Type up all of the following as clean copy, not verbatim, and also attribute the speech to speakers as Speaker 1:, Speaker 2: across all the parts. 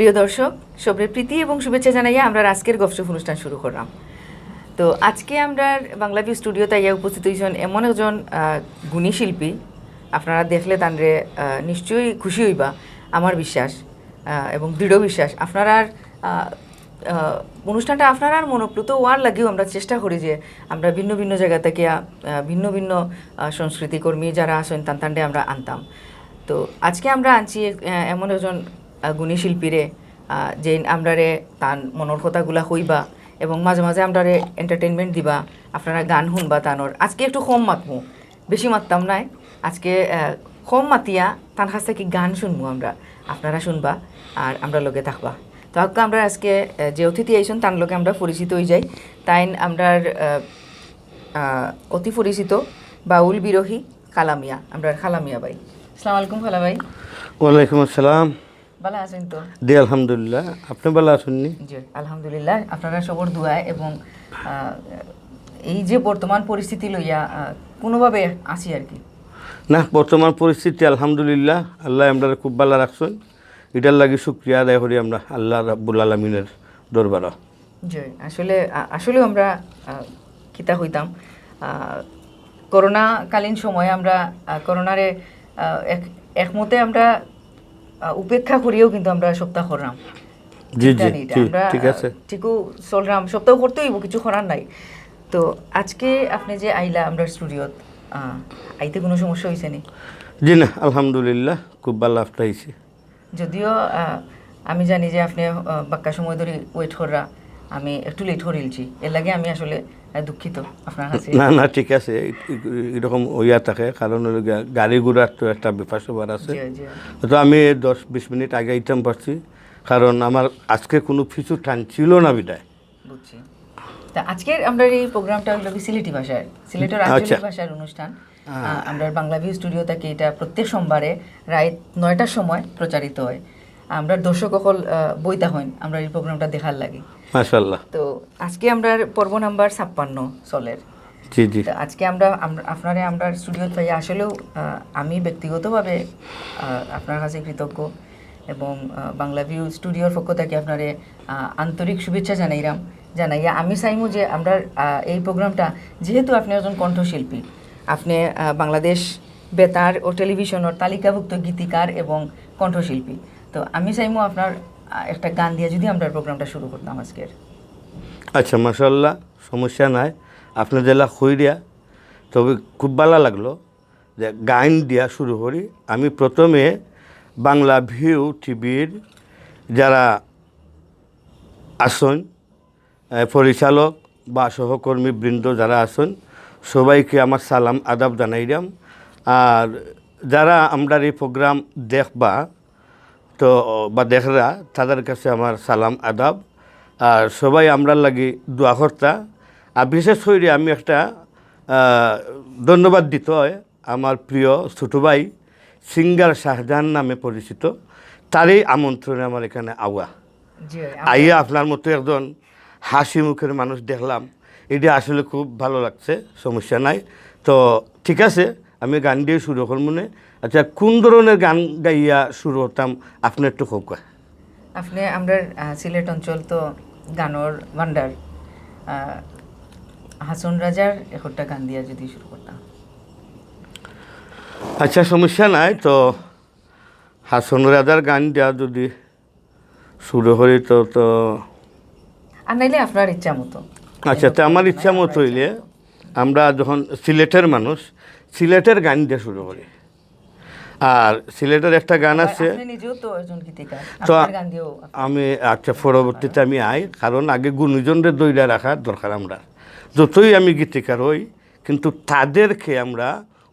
Speaker 1: প্রিয় দর্শক, সবরে প্রীতি এবং শুভেচ্ছা জানাইয়া আমরা আজকের গপসপ অনুষ্ঠান শুরু করলাম। তো আজকে আমরা বাংলা ভিউ স্টুডিওতে ইয়া উপস্থিত হয়েছেন এমন একজন গুণী শিল্পী। আপনারা দেখলে তানরে নিশ্চয়ই খুশি হইবা, আমার বিশ্বাস এবং দৃঢ় বিশ্বাস। আপনার অনুষ্ঠানটা আপনার মনোপ্লুত হওয়ার লাগেও আমরা চেষ্টা করি যে আমরা ভিন্ন ভিন্ন জায়গা থেকে ভিন্ন ভিন্ন সংস্কৃতিকর্মী যারা আছেন তানটান্ডে আমরা আনতাম। তো আজকে আমরা আনছি এমন একজন গুণী শিল্পীরে যে আমরারে তান মনের কথাগুলা হইবা এবং মাঝে মাঝে আমরারে এন্টারটেনমেন্ট দিবা, আপনারা গান শুনবা তানোর। আজকে একটু কম মাতমু, বেশি মাততাম নাই আজকে, কম মাতিয়া তার কাছ থেকে গান শুনবো আমরা, আপনারা শুনবা আর আমরা লগে থাকবা। তো আমরা আজকে যে অতিথি আইসুন তার লগে আমরা পরিচিত হয়ে যাই। তাই আমরার অতি পরিচিত বাউল বিরোহী খালামিয়া, আমরা খালামিয়া ভাই। আসসালামু আলাইকুম খালা ভাই।
Speaker 2: ওয়ালাইকুম আসসালাম।
Speaker 1: ভালো আছেন তো?
Speaker 2: জি আলহামদুলিল্লাহ, আপনি ভালো আছেন নি?
Speaker 1: জি আলহামদুলিল্লাহ, আপনারা সবর দোয়ায় এবং এই যে বর্তমান পরিস্থিতি লইয়া কোনোভাবে আছি আর কি।
Speaker 2: না, বর্তমান পরিস্থিতি আলহামদুলিল্লাহ, আল্লাহ আমরা খুব ভালো রাখছেন। এটার লাগি শুক্রিয়া আদায় করি আমরা আল্লাহ রাব্বুল আলামিনের দরবারে।
Speaker 1: জি আসলেও আমরা কিতা হইতাম করোনাকালীন সময়ে আমরা করোনারে একমতে আমরা উপেক্ষা করিও কিন্তু আমরা সপ্তাহ করলাম।
Speaker 2: জি জি ঠিক আছে,
Speaker 1: ঠিকও চললাম, সপ্তাহ করতেই কিছু করার নাই। তো আজকে আপনি যে আইলা আমরা স্টুডিওত, আইতে কোনো সমস্যা হয়েছে নি?
Speaker 2: জি না আলহামদুলিল্লাহ, খুব ভালো আফটাইছি।
Speaker 1: যদিও আমি জানি যে আপনি বাক্কা সময় ধরে ওয়েট করা, আমি একটু লেট করিলছি, এর লাগে আমি আসলে দুঃখিত আপনার কাছে।
Speaker 2: না না ঠিক আছে, এরকম হইয়া থাকে কারণ গাড়ি ঘোড়ার তো একটা ব্যাপার সবার আছে। তো আমি 10-20 মিনিট আগে আইতাম পারছি কারণ আমার আজকে কোনো কিছু টান ছিল না বিদায়।
Speaker 1: বুঝছি। তা আজকের আমরা এই প্রোগ্রামটা হইল সিলেটি ভাষার, সিলেটের আঞ্চলিক ভাষার অনুষ্ঠান। আমরা বাংলা ভিউ স্টুডিও থেকে এটা প্রত্যেক সোমবারে রাত 9টার সময় প্রচারিত হয়। আমরা দর্শক সকল বইতা হন আমরা এই প্রোগ্রামটা দেখার লাগে।
Speaker 2: মাশাআল্লাহ।
Speaker 1: তো আজকে আমরা পর্ব নাম্বার 56 চলের।
Speaker 2: জি জি।
Speaker 1: আজকে আমরা আপনারে আমরা স্টুডিও পাই, আসলেও আমি ব্যক্তিগতভাবে আপনার কাছে কৃতজ্ঞ এবং বাংলা ভিউ স্টুডিওর পক্ষ থেকে আপনারে আন্তরিক শুভেচ্ছা জানাইয়া আমি চাইমু যে আমরা এই প্রোগ্রামটা, যেহেতু আপনি একজন কণ্ঠশিল্পী, আপনি বাংলাদেশ বেতার ও টেলিভিশনের তালিকাভুক্ত গীতিকার এবং কণ্ঠশিল্পী, তো আমি চাইমু আপনার একটা গান দিয়ে যদি আমরা প্রোগ্রামটা শুরু করতাম আজকের।
Speaker 2: আচ্ছা মাশাআল্লাহ, সমস্যা নাই, আপনি জেলা খইরিয়া, তবে খুব ভালো লাগলো যে গান দিয়া শুরু করি। আমি প্রথমে বাংলা ভিউ টিভির যারা আসন পরিচালক বা সহকর্মী বৃন্দ যারা আছেন সবাইকে আমার সালাম আদাব জানাইলাম। আর যারা আমরা এই প্রোগ্রাম দেখবা তো বা দেখরা তাদের কাছে আমার সালাম আদাব। আর সবাই আমরা লাগি দোয়া কর্তা। আর বিশেষ করে আমি একটা ধন্যবাদ দিতে হয় আমার প্রিয় ছোটো ভাই সিঙ্গার শাহজাহান নামে পরিচিত, তারই আমন্ত্রণে আমার এখানে আইয়া আপনার মতো একজন হাসি মুখের মানুষ দেখলাম, এটা আসলে খুব ভালো লাগছে। সমস্যা নাই, তো ঠিক আছে আমি গান দিয়ে শুরু করব মনে। আচ্ছা, কোন ধরনের গান গাইয়া শুরু হতাম আপনি একটু হোক?
Speaker 1: আপনি আমরা সিলেট অঞ্চল তো গানের ভান্ডার, হাসন রাজার একটা গান দিয়া যদি শুরু করতাম।
Speaker 2: আচ্ছা সমস্যা নাই, তো হাসন রাজার গান দিয়া যদি শুরু করি তো
Speaker 1: আর নাইলে আপনার ইচ্ছা মতো।
Speaker 2: আচ্ছা, তো আমার ইচ্ছা মতো হইলে আমরা যখন সিলেটের মানুষ, সিলেটের গান দিয়ে শুরু করি। আর সিলেটের একটা গান আছে, তো আমি আচ্ছা পরবর্তীতে আমি কারণ আগে গুণীজনদের দইরা রাখার দরকার। আমরা যতই আমি গীতিকার হই কিন্তু তাদেরকে আমরা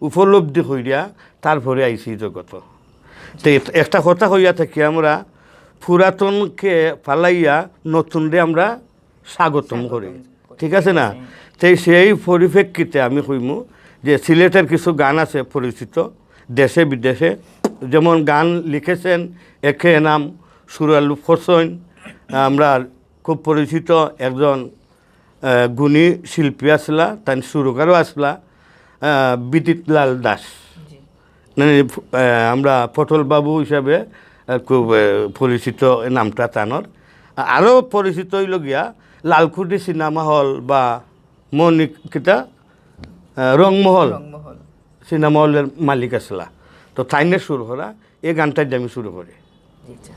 Speaker 2: উপলব্ধি হইয়া তারপরে আইসি জগত। তো একটা কথা হইয়া থাকি, আমরা পুরাতনকে পালাইয়া নতুনরে আমরা স্বাগতম করি, ঠিক আছে না? তাই সেই পরিপ্রেক্ষিতে আমি কইমু যে সিলেটের কিছু গান আছে পরিচিত দেশে বিদেশে, যেমন গান লিখেছেন একে নাম সুরালুফ হোসেন, আমরা খুব পরিচিত একজন গুণী শিল্পী আসলা, তাই সুরকারও আসলা বিদিতলাল দাস, আমরা পটল বাবু হিসাবে খুব পরিচিত নামটা তানোর। আরও পরিচিত হইল গিয়া লালকুটি সিনেমা হল বা মনিকিতা রংমহল
Speaker 1: রংমহল।
Speaker 2: সিনেমা হলের মালিক আসলা। তো তাইনে সুর করা এই গানটা দিয়ে আমি শুরু করি।
Speaker 1: আচ্ছা।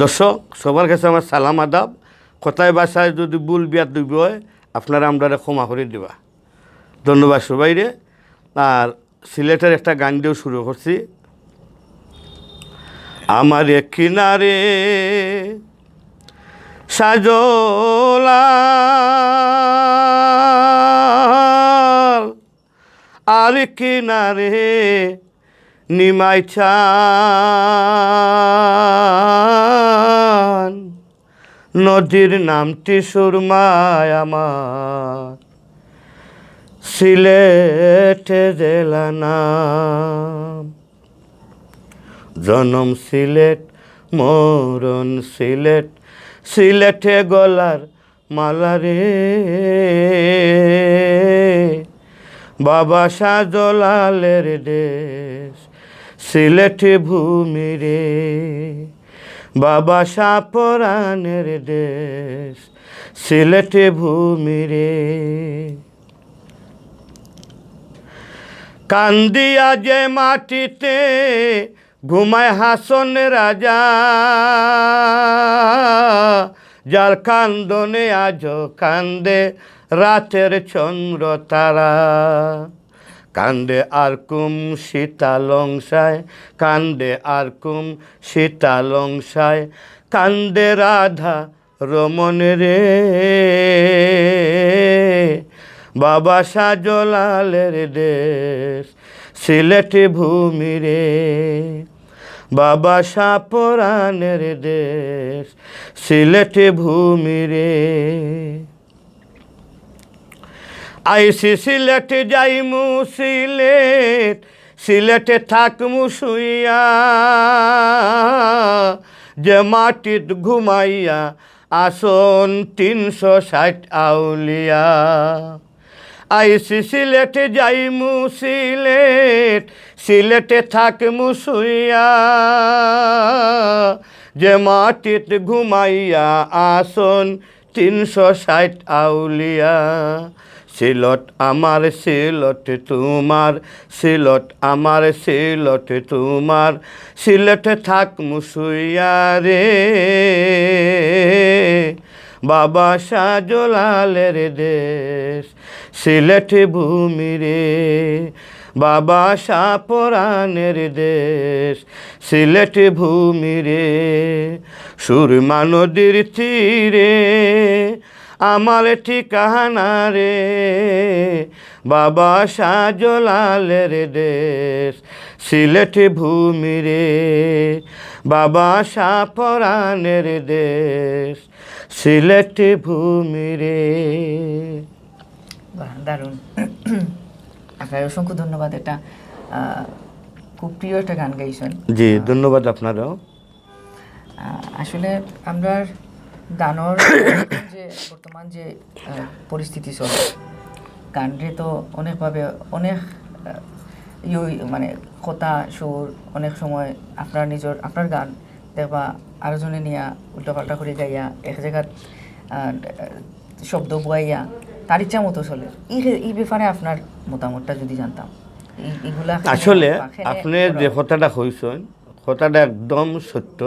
Speaker 2: দর্শক সবার কাছে আমার সালাম আদাব। কথায় বাসায় যদি ভুল বিয়ার দুবি হয় আপনারা আমরা ক্ষমা করে দিবা। ধন্যবাদ সবাইরে। আর সিলেটের একটা গান দিয়েও শুরু করছি। আমার এক কিনারে সাজলা আর কিনারে নিমাই চান নদীর নামটি সুরমায় আমার সিলেটে জেলা নাম। জনম সিলেট মরণ সিলেট সিলেটে গলার মালারে বাবা শাহজালালের দেশ সিলেটে ভূমি রে বাবা শাহপরানের দেশ সিলেটে ভূমি রে। কান্দিয়া যে মাটিতে ঘুমায় হাসন রাজা যার কান্দনে আজ কান্দে রাতের চন্দ্র তারা কান্দে আর কুম শীতালংসায় কান্দে আর কুম শীতালংসায় কান্দে রাধা রমন রে বাবা শাহজালালের দেশ সিলেটে ভূমি রে বাবা শাহপরানের দেশ সিলেটে ভূমি রে। আইসি সিলেটে যাইমু সিলেট সিলেটে থাকমু শুইয়া যে মাটিত ঘুমাইয়া আসন 360 আউলিয়া। আইসি সিলেটে যাইমু সিলেট সিলেটে থাকমু শুইয়া যে মাটিত ঘুমাইয়া আসন 360 আউলিয়া। সিলট আমার সিলট তোমার সিলট আমার সিলট তোমার সিলেটে থাকমু শুইয়া রে বাবা শাহজালালের দেশ সিলেটে ভূমি রে বাবা শাহপরানের দেশ সিলেটে ভূমি রে। সুরমা নদীর তীরে আমার ঠিকানা রে বাবা শাহজালালের দেশ সিলেটে ভূমি রে বাবা শাহপরানের দেশ সিলেটে ভূমি রে।
Speaker 1: বাহ, দারুণ। আপনার অসংখ্য ধন্যবাদ। এটা খুব প্রিয় একটা গান গাইছেন।
Speaker 2: জি ধন্যবাদ আপনারাও।
Speaker 1: আসলে আমরা গানের যে বর্তমান যে পরিস্থিতি চলে গানরে তো অনেকভাবে অনেক মানে কথা সুর অনেক সময় আপনার নিজের আপনার গান দেখবা আরেকজনে নিয়ে উল্টাপাল্টা করে গাইয়া এক জায়গায় শব্দ বয়াইয়া তার ইচ্ছা মতো চলে। এই ব্যাপারে আপনার মতামতটা যদি জানতাম। এইগুলা
Speaker 2: আসলে আপনি যে কথাটা কইছেন কথাটা একদম সত্য।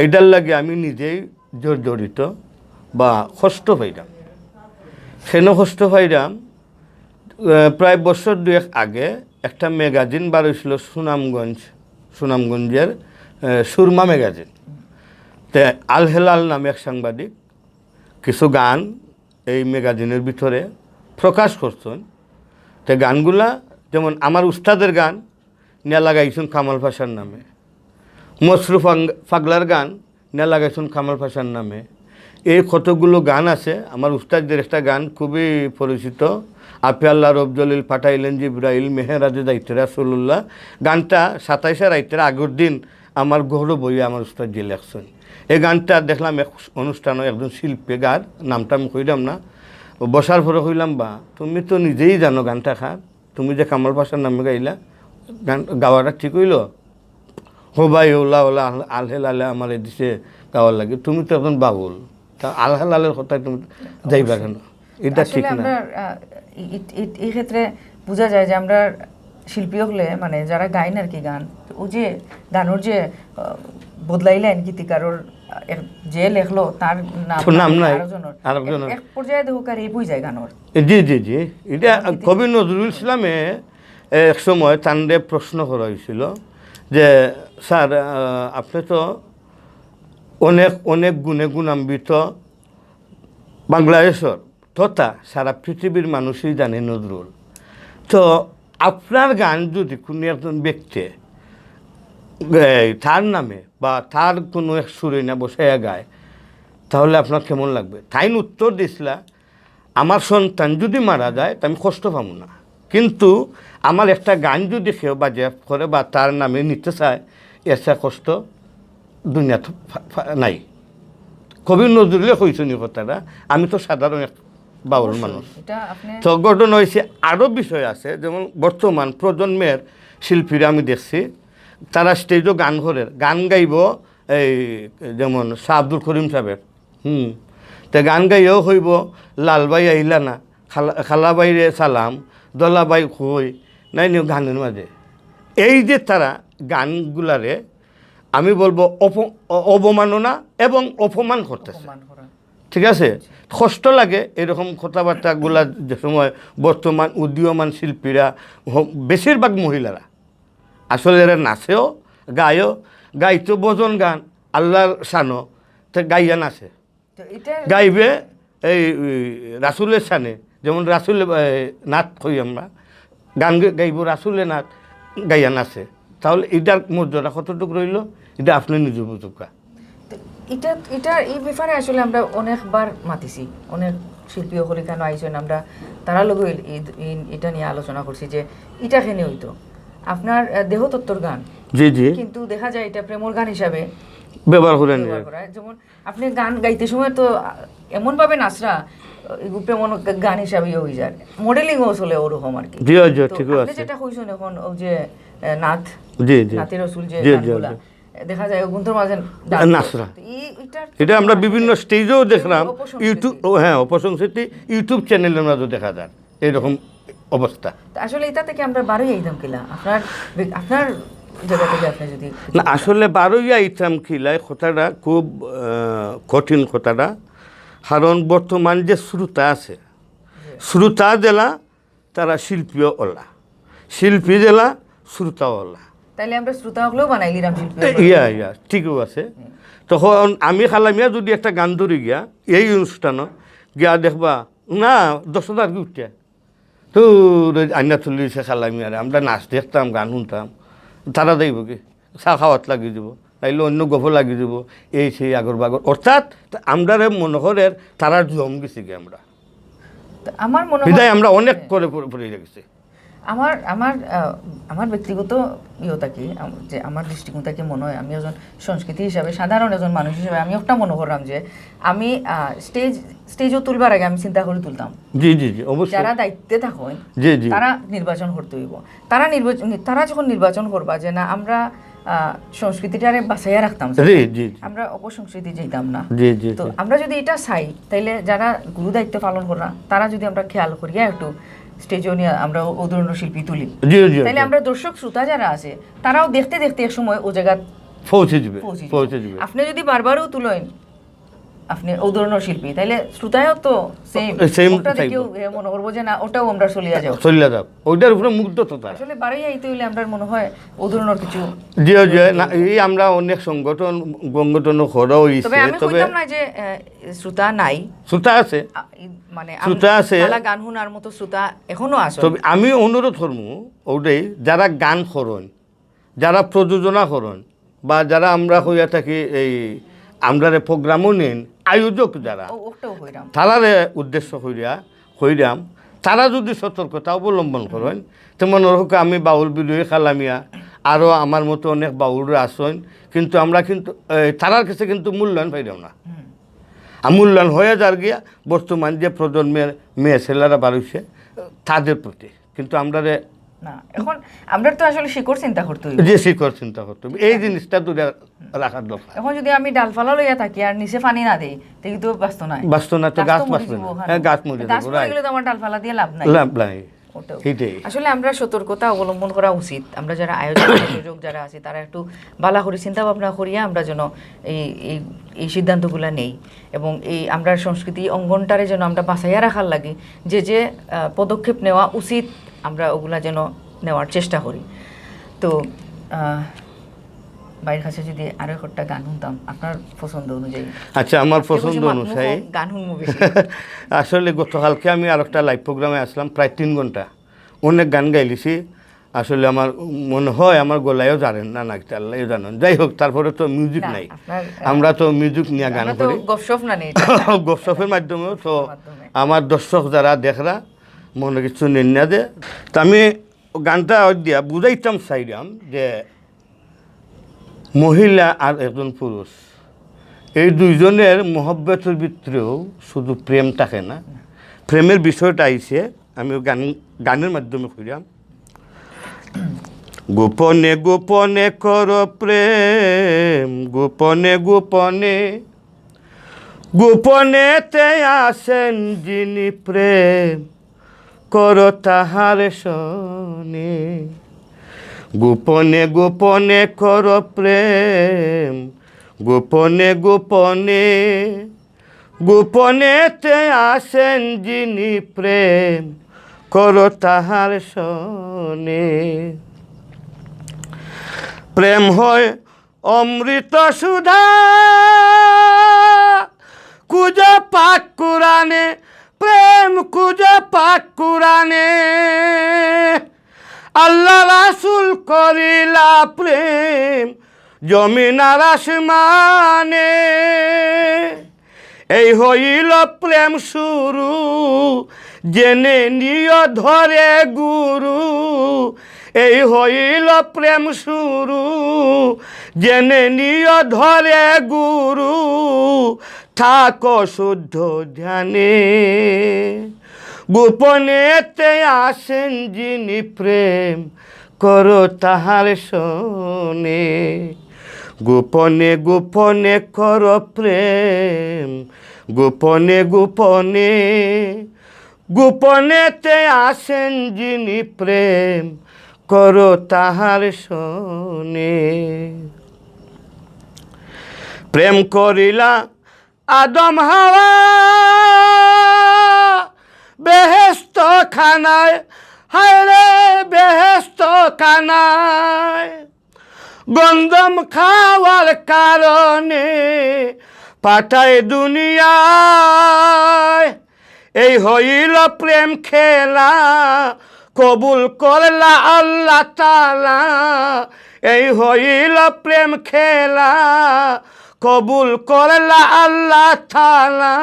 Speaker 2: এটার লাগে আমি নিজেই জড়িত বা কষ্ট পাইলাম। কেন কষ্ট পাইলাম? প্রায় বছর 2 আগে একটা ম্যাগাজিন বার হয়েছিল সুনামগঞ্জের সুরমা ম্যাগাজিন। তে আল হেলাল নামে এক সাংবাদিক কিছু গান এই ম্যাগাজিনের ভিতরে প্রকাশ করছেন। তো গানগুলা যেমন আমার উস্তাদের গান নিয়ে লাগাইছেন কামাল পাশার নামে, মশরুফ পাগলার গান নিয়ে লাগাইছেন কামাল পাশার নামে। এই কতগুলো গান আছে। আমার উস্তাদের একটা গান খুবই পরিচিত, আপে আল্লাহ রবজলিল পাঠাইলেন জিব্রাইল মেহেরাজে দায়িত্ব রাসূলুল্লাহ। গানটা 27 রাইতের আগের দিন আমার গৌরব বইয়ে আমার উস্তাদ জি লেখছেন। এই গানটা দেখলাম এক অনুষ্ঠানে একজন শিল্পী গান, নামটা আমি কইলাম না। বসার পরে কইলাম, বা তুমি তো নিজেই জানো গানটা খার, তুমি যে কামাল পাশার নামে গাইলা গান গাওয়াটা ঠিক হইল? হো ভাই ওলা ওলা আলহেল আলে আমার দিছে গাওয়ার লাগে, তুমি তো এখন বাউল, তা আলহেল আলের কথায় তুমি যাইবা কেন? এটা ঠিক
Speaker 1: আসলে
Speaker 2: না।
Speaker 1: আমরা এই ক্ষেত্রে বোঝা যায় যে আমরা শিল্পী হলে মানে যারা গাইন আর কি গান, ও যে গানোর যে বদলাইলেন গীতিকারর যে লেখলো তার
Speaker 2: নাম নাই,
Speaker 1: আরেকজনের এক পর্যায়ে দেখো কার এই বই যায় গানোর।
Speaker 2: জি জি জি, এটা কবি নজরুল ইসলামে এক সময় তান্ডে প্রশ্ন করা হয়েছিল যে স্যার আপনি তো অনেক অনেক গুণে গুণান্বিত বাংলাদেশের তথা সারা পৃথিবীর মানুষই জানে নজরুল, তো আপনার গান যদি কোনো একজন ব্যক্তি তার নামে বা তার কোনো এক সুরে না বসাইয়া গায় তাহলে আপনার কেমন লাগবে? তাইন উত্তর দিছিলা, আমার সন্তান যদি মারা যায় তা আমি কষ্ট পাবো না, কিন্তু আমার একটা গান যদি কেউ বাজে করে বা তার নামে নিতে চায় এসা কষ্ট দুনিয়া নাই। কবি নজরুলে কইছেন এই কথাটা, আমি তো সাধারণ এক বাউল মানুষ। তো ঘটনা হয়েছে আরও বিষয় আছে, যেমন বর্তমান প্রজন্মের শিল্পীরা আমি দেখছি তারা স্টেজও গান করে, গান গাইব এই যেমন শাহ আব্দুল করিম সাহেবের তো গান গাইও হইব লালবাই আইলা না, খালাবাইরে সালাম, দলাবাই কই নাই নিও গানের মাঝে। এই যে তারা গানগুলারে আমি বলবো অবমাননা এবং অপমান করতেছে, ঠিক আছে? কষ্ট লাগে এরকম কথাবার্তাগুলা যে সময় বর্তমান উদীয়মান শিল্পীরা, বেশিরভাগ মহিলারা আসলে এরা নাচেও গায়ও, গাইতো ভজন গান আল্লাহর শানো, তো গাইয়া নাচে, গাইবে এই রাসুলের শানে, যেমন রাসুলের নাচ কই আমরা, গান গাইব রাসুলের নাচ গাইয়া নাচে, তাহলে এটার মর্যাদা কতটুকু রইল এটা আপনি নিজে বুঝুকা।
Speaker 1: এটা এই ব্যাপারে আসলে আমরা অনেকবার মাতিছি, অনেক শিল্পী হলে কেন আইসেন, আমরা তারা লোক এটা নিয়ে আলোচনা করছি যে এটা কেন হইতো আপনার দেহতত্ত্বর গান,
Speaker 2: জি জি,
Speaker 1: কিন্তু দেখা যায় এটা প্রেমর গান হিসাবে
Speaker 2: ব্যবহার করে।
Speaker 1: যেমন আপনি গান গাইতে সময় তো এমন ভাবে নাচরা প্রেমর গান হিসাবে হয়ে যায়, মডেলিংও চলে ওরকম আর কি।
Speaker 2: জি জি, ঠিক আছে।
Speaker 1: যেটা কইছেন এখন ও যে নাথ,
Speaker 2: জি জি,
Speaker 1: নাথে রসুল যে গানগুলা দেখা যায় গুন্তর মাঝে
Speaker 2: নাচরা, এটা আমরা বিভিন্ন স্টেজেও দেখলাম, ইউটিউব, হ্যাঁ অপসংস্কৃতি ইউটিউব চ্যানেলের মাঝে দেখা যায় এরকম অবস্থা।
Speaker 1: আসলে এটা থেকে আমরা বারোই আইতাম কিলা আপনার আপনার জায়গা থেকে আপনি যদি
Speaker 2: না, আসলে বারোই আইতাম কিলা কথাটা খুব কঠিন কথাটা, কারণ বর্তমান যে শ্রোতা আছে, শ্রোতা জেলা তারা শিল্পীও ওলা, শিল্পী জেলা শ্রোতাও ওলা,
Speaker 1: তাইলে আমরা শ্রোতা হলেও বানাই লিরাম শিল্পী।
Speaker 2: ইয়া ঠিকও আছে। তখন আমি খালামিয়া যদি একটা গান ধরি গিয়া এই অনুষ্ঠানও গিয়া দেখবা না 10,000 কি উঠছে তো আইনা তুলিছে খালামিয়ারে, আমরা নাচ দেখতাম গান শুনতাম, তারা দেখব কি চা খাওয়াত লাগিয়ে যাব, তাইলে অন্য গফ লাগিয়ে যাব, এই সেই আগর বাগর, অর্থাৎ আমরা মনোহরের তারার জম গেছি কি আমরা,
Speaker 1: আমার মনে
Speaker 2: হয় আমরা অনেক করে পড়ে গেছি।
Speaker 1: আমার আমার আমার ব্যক্তিগত ইয়েটাকে যে আমার দৃষ্টিকোণটাকে মনে হয় আমি একজন সংস্কৃতি হিসাবে, সাধারণ একজন মানুষ হিসাবে আমি একটা মনে করলাম যে আমি স্টেজও তুলবার আগে আমি চিন্তা করে তুলতাম।
Speaker 2: জি জি জি, অবশ্যই
Speaker 1: যারা দায়িত্বে থাকেন
Speaker 2: জি জি,
Speaker 1: তারা নির্বাচন করতে হইব, তারা যখন নির্বাচন করবা যে না আমরা সংস্কৃতিটারে বাঁচাইয়া রাখতাম, আমরা অপসংস্কৃতি যেতাম না, তো আমরা যদি এটা চাই তাইলে যারা গুরু দায়িত্ব পালন করা তারা যদি আমরা খেয়াল করিয়া একটু স্টেজও নিয়ে আমরা অদরণ্য শিল্পী তুলি, তাহলে আমরা দর্শক শ্রোতা যারা আছে তারাও দেখতে দেখতে এক সময় ও জায়গা পৌঁছে যাবে। আপনি যদি বারবারও তুলেন আপনি অদরণ্য শিল্পী, তাইলে শ্রোতায়ও তো সেম ওটা দেখেও মনে করবো যে না ওটাও আমরা চলিয়া যাও,
Speaker 2: ওইটার উপরে মুগ্ধ তো তারা।
Speaker 1: আসলে বাড়াই আইতে হইলে আমরা মনে হয় অদরণ্য কিছু
Speaker 2: জি জি, এই আমরা অনেক সংগঠন করা হইছে,
Speaker 1: তবে আমি কইতাম না যে শ্রোতা নাই,
Speaker 2: শ্রোতা আছে,
Speaker 1: মানে
Speaker 2: শ্রোতা আছে,
Speaker 1: গান শোনার মতো শ্রোতা এখনো আছে।
Speaker 2: তবে আমি অনুরোধ করবো ওটাই, যারা গান করেন, যারা প্রযোজনা করেন, বা যারা আমরা হইয়া থাকি এই আমরা প্রোগ্রামও নেন আয়োজক যারা, তারারে উদ্দেশ্য হইরাম তারা যদি সতর্কতা অবলম্বন করেন, তেমন ওরকম আমি বাউল বিদুই খালামিয়া আরও আমার মতো অনেক বাউলরা আসেন, কিন্তু আমরা কিন্তু তারার কাছে কিন্তু মূল্যায়ন পাইলাম না, মূল্যায়ন হয়ে যার গিয়া বর্তমান যে প্রজন্মের মেয়ে ছেলেরা বাড়ছে তাদের প্রতি, কিন্তু আমরা
Speaker 1: না এখন আমরা তো আসলে শিকড় চিন্তা করতে হইব।
Speaker 2: যে শিকড় চিন্তা করতে হবে, এই জিনিসটা দূরে রাখার দরকার।
Speaker 1: এখন যদি আমি ডালপালা লইয়া থাকি আর নিচে পানি না দেই তাহলে তো বাঁচতো না,
Speaker 2: বাঁচতো না তো গাছ বাঁচবে না। হ্যাঁ, গাছ মরে
Speaker 1: গাছ
Speaker 2: যাবে,
Speaker 1: মরে
Speaker 2: রাইট,
Speaker 1: গেলে তো আমার ডালপালা দিয়ে লাভ নাই।
Speaker 2: লাভ নাই,
Speaker 1: ওটাও।
Speaker 2: সেইটাই।
Speaker 1: আসলে আমরা সতর্কতা অবলম্বন করা উচিত, আমরা যারা আয়োজক যারা আছি তারা একটু বালা করে চিন্তা ভাবনা করিয়া আমরা যেন এই এই এই সিদ্ধান্তগুলা নেই, এবং এই আমরা সংস্কৃতি অঙ্গনটারে যেন আমরা বাঁচাইয়া রাখার লাগে যে পদক্ষেপ নেওয়া উচিত আমরা ওগুলা যেন নেওয়ার চেষ্টা করি। তো বাইরের কাছে যদি আরো একটা গান শুনতাম আপনার পছন্দ অনুযায়ী।
Speaker 2: আচ্ছা, আমার পছন্দ অনুযায়ী
Speaker 1: গান শুনবো বেশি।
Speaker 2: আসলে গতকালকে আমি আর একটা লাইভ প্রোগ্রামে আসলাম, প্রায় 3 ঘন্টা অনেক গান গাইলিছি। আসলে আমার মনে হয় আমার গলায়ও জানেন না, নাকি আল্লাহও জানেন। যাই হোক, তারপরে তো মিউজিক নাই, আমরা তো মিউজিক নিয়ে গান করি,
Speaker 1: গপসপ না নেই,
Speaker 2: গপসপের মাধ্যমেও। তো আমার দর্শক যারা দেখরা মনে কিছু নিন্যা দে, তো আমি গানটা দিয়া বুঝাইতাম চাইলাম যে মহিলা আর একজন পুরুষ, এই দুইজনের মহব্বতের ভিতরেও শুধু প্রেম থাকে না, প্রেমের বিষয়টা আইছে। আমি গানের মাধ্যমে কইলাম, গোপনে গোপনে কর প্রেম, গোপনে গোপনে, গোপনেতে আসেন যিনি প্রেম কর তাহার শনে, গোপনে গোপনে কর প্রেম, গোপনে গোপনে, গোপনেতে আসেন যিনি প্রেম কর তাহার শনে। প্রেম হয় অমৃত সুধা, কুজো পাক কুরানে, প্রেম কুজো পাক কুরানে, আল্লাহ রাসূল করিলা প্রেম জমিন আর আসমানে। এই হইল প্রেম শুরু, জেনে নিয় ধরে গুরু। এই হইল প্রেম শুরু, জেনে নিয় ধরে গুরু। থাকো শুদ্ধ ধ্যানে, গোপনেতে আসেন যিনি প্রেম করো তাহার শনে, গোপনে গোপনে কর প্রেম, গোপনে গোপনে, গোপনেতে আসেন যিনি প্রেম করো তাহার শনে। প্রেম করিলা আদম হাওয়া বেহেশত খানায়, হায় রে বেহেশত খানায়, গন্ধম খাওয়ার কারণে পাঠায় দুনিয়ায়। এই হইল প্রেম খেলা, কবুল করলা আল্লাহ তাআলা। এই হইল প্রেম খেলা, কবুল করলা আল্লাহ তাআলা।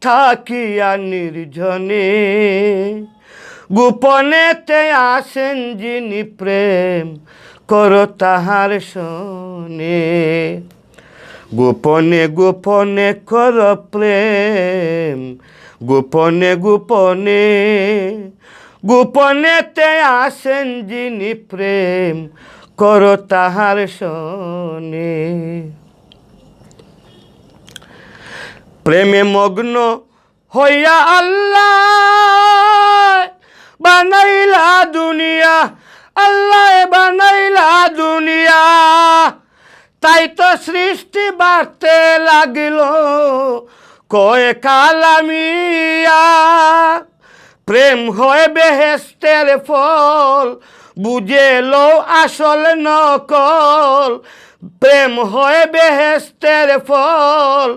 Speaker 2: থাকিয়া নির্জনে, গোপনেতে আসেন যিনি প্রেম করো তাহার শনে, গোপনে গোপনে কর প্রেম, গোপনে গোপনে, গোপনেতে আসেন যিনি প্রেম করো তাহার শনে। প্রেমে মগ্ন হইয়া আল্লাহ বানাইলা দুনিয়া, আল্লাহ বানাইলা দুনিয়া। তাই তো সৃষ্টি বাড়তে লাগিল কয় কালামিয়া। প্রেম হয় বেহেশতের ফল, বুঝে লো আসল নকল। প্রেম হয় বেহেশতের ফল,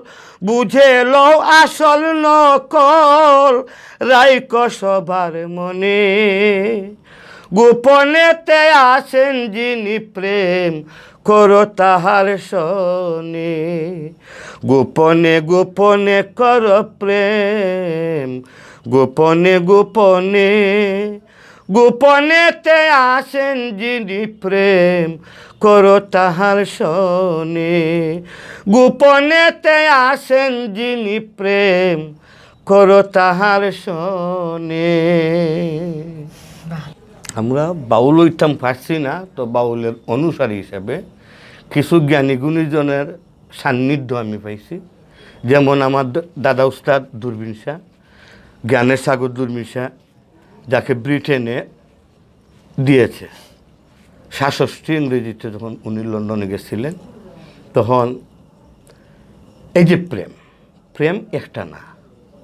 Speaker 2: বুঝে লো আসল নকল। রাইক সবার মনে, গোপনেতে আসেন যিনি প্রেম করো তাহার শনে, গোপনে গোপনে কর প্রেম, গোপনে গোপনে, গোপনেতে আসেন যিনি প্রেম করো তাহার শনে, গোপনেতে আসেন যিনি প্রেম করো তাহার শনে। আমরা বাউল হইতাম পারছি না, তো বাউলের অনুসারী হিসাবে কিছু জ্ঞানী গুণীজনের সান্নিধ্য আমি পাইছি। যেমন আমার দাদা উস্তাদ দূরবীন শাহ, জ্ঞানের সাগর দূরবীন শাহ, যাকে ব্রিটেনে দিয়েছে 66 ইংরেজিতে যখন উনি লন্ডনে গেছিলেন। তখন এই যে প্রেম, প্রেম একটা না,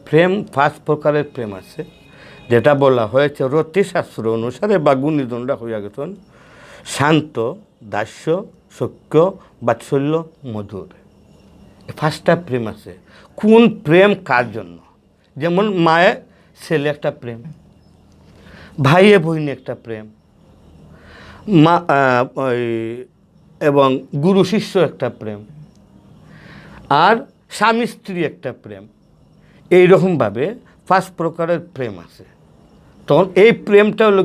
Speaker 2: প্রেম 5 প্রকারের প্রেম আছে, যেটা বলা হয়েছে রতিশাস্ত্র অনুসারে বা গুণীজনরা হইয়া গেছেন শান্ত, দাস্য, সখ্য, বাৎসল্য, মধুর। 5টা প্রেম আছে। কোন প্রেম কার জন্য? যেমন মায়ের ছেলে একটা প্রেম, ভাইয়ে বহিনী একটা প্রেম, মা এবং গুরু শিষ্য একটা প্রেম, আর স্বামী স্ত্রী একটা প্রেম। এইরকমভাবে 5 প্রকারের প্রেম আছে। তখন এই প্রেমটা হলো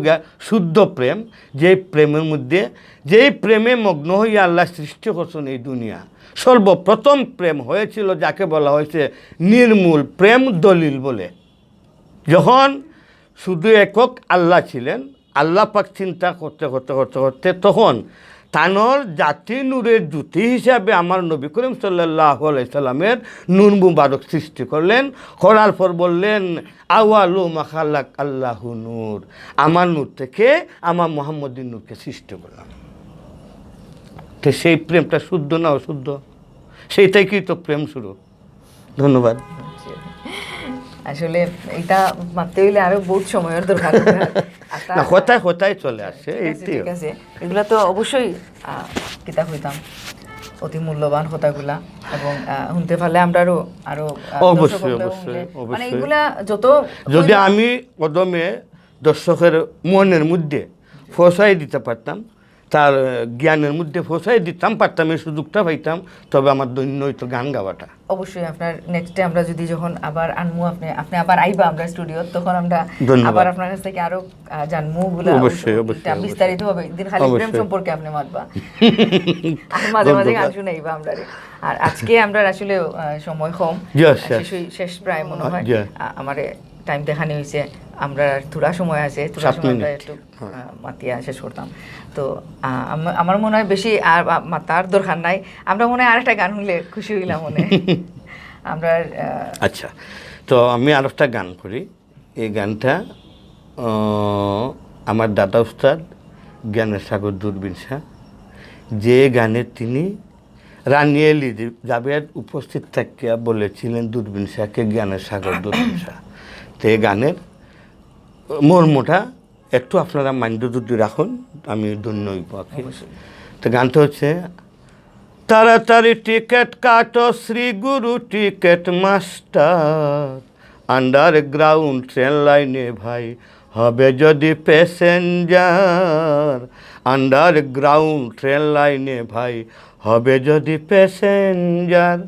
Speaker 2: শুদ্ধ প্রেম, যেই প্রেমের মধ্যে, যেই প্রেমে মগ্ন হইয়া আল্লাহ সৃষ্টি করছেন এই দুনিয়া। সর্বপ্রথম প্রেম হয়েছিল যাকে বলা হয়েছে নির্মূল প্রেম দলিল বলে। যখন শুধু একক আল্লাহ ছিলেন, আল্লাহ পাক চিন্তা করতে করতে করতে করতে তখন তানোর জাতি নূরের জ্যোতি হিসাবে আমার নবী করিম সাল্লাল্লাহু আলাইহি সাল্লামের নূর মুবারক সৃষ্টি করলেন। করার পর বললেন আওয়ালু মাখালাক আল্লাহু নূর, আমার নূর থেকে আমার মুহাম্মদী নূরকে সৃষ্টি করলাম। তো সেই প্রেমটা শুদ্ধ না অশুদ্ধ? সেইটাই কি তো প্রেম শুরু। ধন্যবাদ।
Speaker 1: আসলে এটা মাপতে হইলে আরো বহুত সময়ের দরকার।
Speaker 2: না, কোথায় কোথায় চলে আসছে এইটি।
Speaker 1: ঠিক আছে, এগুলা তো অবশ্যই কিতাব হইতাম অতি মূল্যবান কথাগুলা, এবং শুনতে পারলে আমরা আরো আরো
Speaker 2: অবশ্যই অবশ্যই
Speaker 1: মানে
Speaker 2: অবশ্যই।
Speaker 1: এগুলা যত
Speaker 2: যদি আমি কদমে দর্শকের মনের মধ্যে ফসাই দিতে পারতাম, তার জ্ঞানের মধ্যে ফসাই দিতাম পারতাম, এই সুযোগটা পাইতাম, তবে আমার দৈন্য হইতো গান গাওয়াটা।
Speaker 1: অবশ্যই আপনার নেক্সটে আমরা যদি যখন আবার আনমু, আপনি আবার আইবা আমরা স্টুডিও, তখন আমরা
Speaker 2: ধন্যবাদ।
Speaker 1: আবার আপনার কাছ থেকে আরো জানমু গুলা
Speaker 2: অবশ্যই, অবশ্যই,
Speaker 1: বিস্তারিত হবে। দিন খালি প্রেম সম্পর্কে আপনি মাতবা, আর মাঝে মাঝে গান শুনাইবা আমরা। আর আজকে আমরা আসলে সময় কম, শেষ প্রায় মনে হয়। আমারে টাইম দেখানি হয়েছে, আমরা থোড়া সময় আছে, থোড়া সময় আমরা একটু মাতিয়া শেষ করতাম। তো আমার মনে হয় বেশি আর মাতার দরকার নাই, আমরা মনে হয় আরেকটা গান শুনলে খুশি হইলাম মনে আমরা।
Speaker 2: আচ্ছা, তো আমি আর একটা গান করি। এই গানটা আমার দাদা উস্তাদ জ্ঞানের সাগর দূরবীন শাহ, যে গানে তিনি রানী এলিজাবেথ উপস্থিত থাকিয়া বলেছিলেন দূরবীন শাহকে জ্ঞানের সাগর দূরবীন শাহ। তো এই গানের মর্মটা একটু আপনারা মাইন্ড যদি রাখুন, আমি ধন্য হইব। তো গানটা হচ্ছে তাড়াতাড়ি টিকেট কাটো Shri Guru ticket master, underground train লাইনে ভাই হবে যদি প্যাসেঞ্জার, আন্ডারগ্রাউন্ড ট্রেন লাইনে ভাই হবে যদি প্যাসেঞ্জার,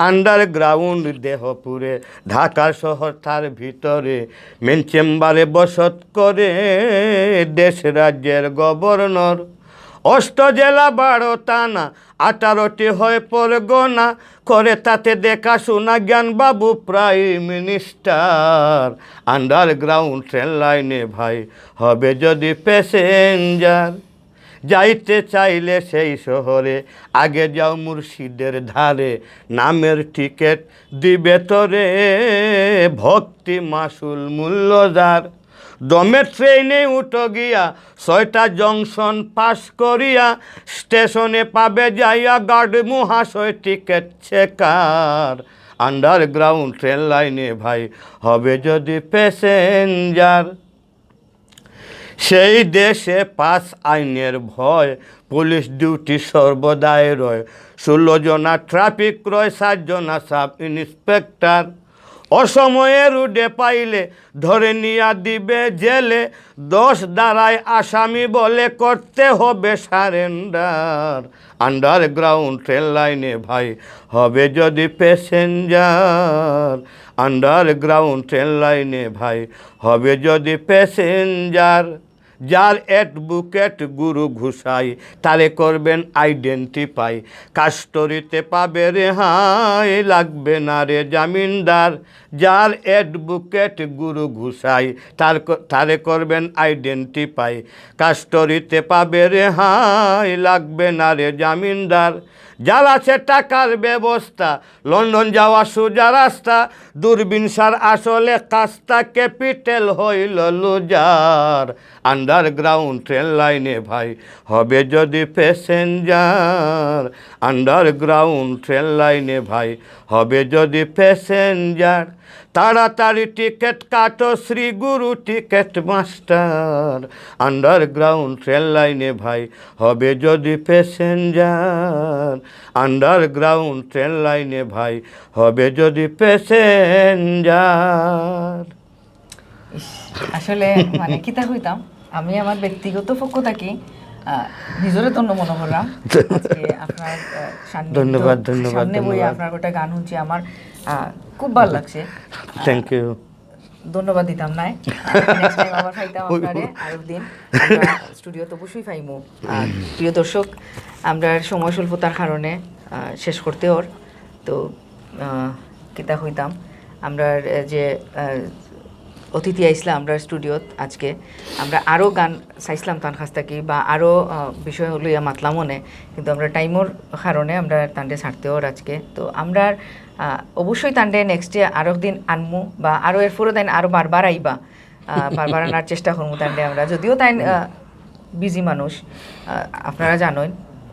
Speaker 2: আন্ডারগ্রাউন্ড দেহপুরে ঢাকা শহর তার ভিতরে মেন চেম্বারে বসত করে দেশ রাজ্যের গভর্নর, 8 জেলা 12 থানা 18টি হয় পরগনা, করে তাতে দেখাশোনা জ্ঞানবাবু প্রাইম মিনিস্টার, আন্ডারগ্রাউন্ড ট্রেন লাইনে ভাই হবে যদি প্যাসেঞ্জার, যাইতে চাইলে সেই শহরে আগে যাও মুর্শিদের ধারে, নামের টিকেট দিবে তোরে ভক্তি মাসুল মূল্য যার, দমে ট্রেনে উঠো গিয়া 6টা জংশন পাস করিয়া, স্টেশনে পাবে যাইয়া গার্ড মহাশয় টিকেট চেকার, আন্ডারগ্রাউন্ড ট্রেন লাইনে ভাই হবে যদি প্যাসেঞ্জার, সেই দেশে 5 আইনের ভয়, পুলিশ ডিউটি সর্বদাই রয়, 16 জনা ট্রাফিক রয়, 7 জনা সাব ইন্সপেক্টর, অসময়ে রুডে পাইলে ধরে নিয়া দিবে জেলে, 10 ধারায় আসামি বলে করতে হবে সারেন্ডার, আন্ডারগ্রাউন্ড ট্রেন লাইনে ভাই হবে যদি প্যাসেঞ্জার, আন্ডারগ্রাউন্ড ট্রেন লাইনে ভাই হবে যদি প্যাসেঞ্জার, যার অ্যাডভোকেট গুরু ঘুষাই তারে করবেন আইডেন্টিফাই কাস্টরিতে পাবে রেহাই লাগবে না রে জামিনদার যার অ্যাডভোকেট গুরু ঘুষাই তারে করবেন আইডেন্টিফাই কাস্টরিতে পাবে রেহাই লাগবে না রে জামিনদার যার আছে টাকার ব্যবস্থা লন্ডন যাওয়া সোজা রাস্তা দূরবীন সার আসলে কাস্তা ক্যাপিটাল হইল লুজার আন্ডারগ্রাউন্ড ট্রেন লাইনে ভাই হবে যদি প্যাসেঞ্জার আন্ডারগ্রাউন্ড ট্রেন লাইনে ভাই হবে যদি প্যাসেঞ্জার তাড়াতাড়ি টিকিট কাটো Shri Guru ticket master underground train লাইনে ভাই হবে যদি প্যাসেঞ্জার আন্ডারগ্রাউন্ড ট্রেন লাইনে ভাই হবে যদি প্যাসেঞ্জার।
Speaker 1: আসলে মানে কিতা হইতাম আমি আমার ব্যক্তিগত পক্ষ থাকি নিজরে তন্ন মনে করলাম আজকে আপনার
Speaker 2: ধন্যবাদ
Speaker 1: সামনে বইয়ে আপনার গোটা গান শুনছি আমার খুব ভালো লাগছে।
Speaker 2: Thank you.
Speaker 1: ধন্যবাদ দিতাম নাই নেক্সট টাইম আবার পাইতাম আপনারে আরো দিন স্টুডিও তো অবশ্যই পাইমু। প্রিয় দর্শক আমরা সময় স্বল্পতার কারণে শেষ করতে ওর তো কিতা হইতাম আমরা যে অতিথি আইসলাম আমরা স্টুডিওত আজকে আমরা আরও গান চাইছিলাম তার কাছ থেকে বা আরও বিষয় লইয়া মাতলাম মনে কিন্তু আমরা টাইমর কারণে আমরা তান্ডে ছাড়তেও আজকে তো আমরা অবশ্যই তান্ডে নেক্সটে আরও দিন আনমু বা আরও এরপরও তাই আরও বারবার আইবা বারবার আনার চেষ্টা করবো তান্ডে আমরা যদিও তাই বিজি মানুষ আপনারা জানেন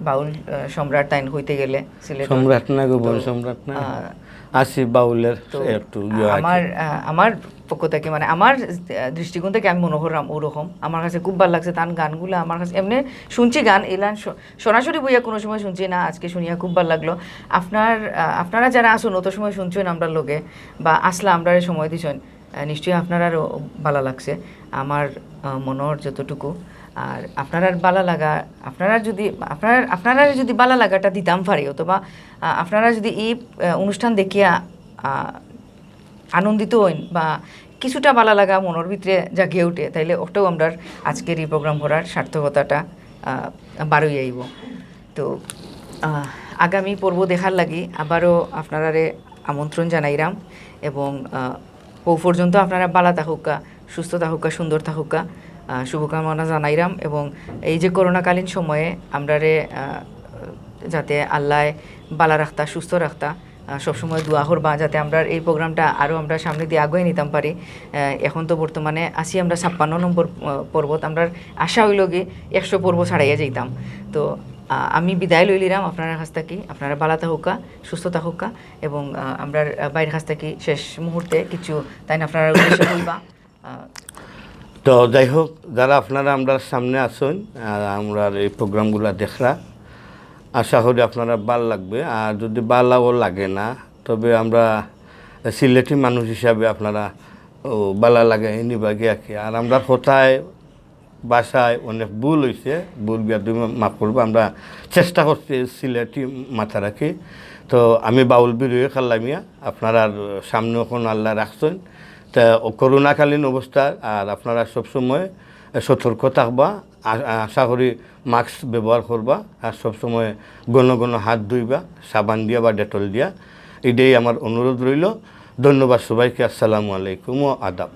Speaker 1: বাউল সম্রাট তাইন হইতে গেলে সিলেট
Speaker 2: সম্রাট না গো বল সম্রাট না আসি বাউলের একটু
Speaker 1: আমার পক্ষ থেকে মানে আমার দৃষ্টিকোণ থেকে আমি মনে করলাম ওরকম আমার কাছে খুব ভালো লাগছে তার গানগুলো আমার কাছে এমনি শুনছি গান এলান সরাসরি বইয়া কোনো সময় শুনছি না আজকে শুনিয়া খুব ভালো লাগলো আপনারা যারা আসুন অত সময় শুনছেন আমরা লোকে বা আসলা আমরা সময় দিছেন নিশ্চয়ই আপনারারও ভালো লাগছে আমার মনের যতটুকু আর আপনারা ভালো লাগা আপনারা যদি ভালো লাগাটা দিতাম পারি অথবা আপনারা যদি এই অনুষ্ঠান দেখিয়া আনন্দিত হইন বা কিছুটা ভালো লাগা মনের ভিতরে জাগিয়ে উঠে তাইলে ওটাও আমরা আজকের এই প্রোগ্রাম করার সার্থকতাটা বারোই আইব। তো আগামী পর্ব দেখার লাগি আবারও আপনারারে আমন্ত্রণ জানাইরাম এবং ও পর্যন্ত আপনারা ভালো থাকুকা সুস্থ থাকুকা সুন্দর থাকুকা শুভকামনা জানাইরাম এবং এই যে করোনাকালীন সময়ে আমরারে যাতে আল্লাহ বালা রাখতা সুস্থ রাখতা সবসময় দোয়া করবা যাতে আমরা এই প্রোগ্রামটা আরও আমরা সামনে দিয়ে আগুয়ে নিতাম পারি। এখন তো বর্তমানে আসি আমরা 56 নম্বর পর্বত আমরা আশা হইল গিয়ে 100 পর্ব ছাড়াইয়া যাইতাম। তো আমি বিদায় লইলিরাম আপনার কাছ থেকে আপনারা ভালো থাকুকা সুস্থ থাকুকা এবং আমরা বাইরের কাছ থেকে শেষ মুহূর্তে কিছু তাই না আপনারা উদ্দেশ্য বলবা।
Speaker 2: তো যাই হোক যারা আপনারা আমরা সামনে আসুন আর আমরা এই প্রোগ্রামগুলো দেখরা আশা করি আপনারা ভাল লাগবে আর যদি ভালো লাগে না তবে আমরা সিলেটি মানুষ হিসাবে আপনারা ভালো লাগে নিবা গিয়া কি আর আমরা কোথায় বাসায় অনেক ভুল হয়েছে ভুল বিয়া তুমি মাফ করবো আমরা চেষ্টা করছি সিলেটি মাথা রাখি। তো আমি বাউল বিরোহী খাল্লামিয়া আপনারা সামনে এখন আল্লাহ রাখছেন তা করোনাকালীন অবস্থা আর আপনারা সবসময় সতর্ক থাকবা আশা করি মাস্ক ব্যবহার করবা আর সবসময় ঘন হাত ধুইবা সাবান দিয়া বা ডেটল দিয়া এটাই আমার অনুরোধ রইল। ধন্যবাদ সবাইকে। আসসালামু আলাইকুম ও আদাব।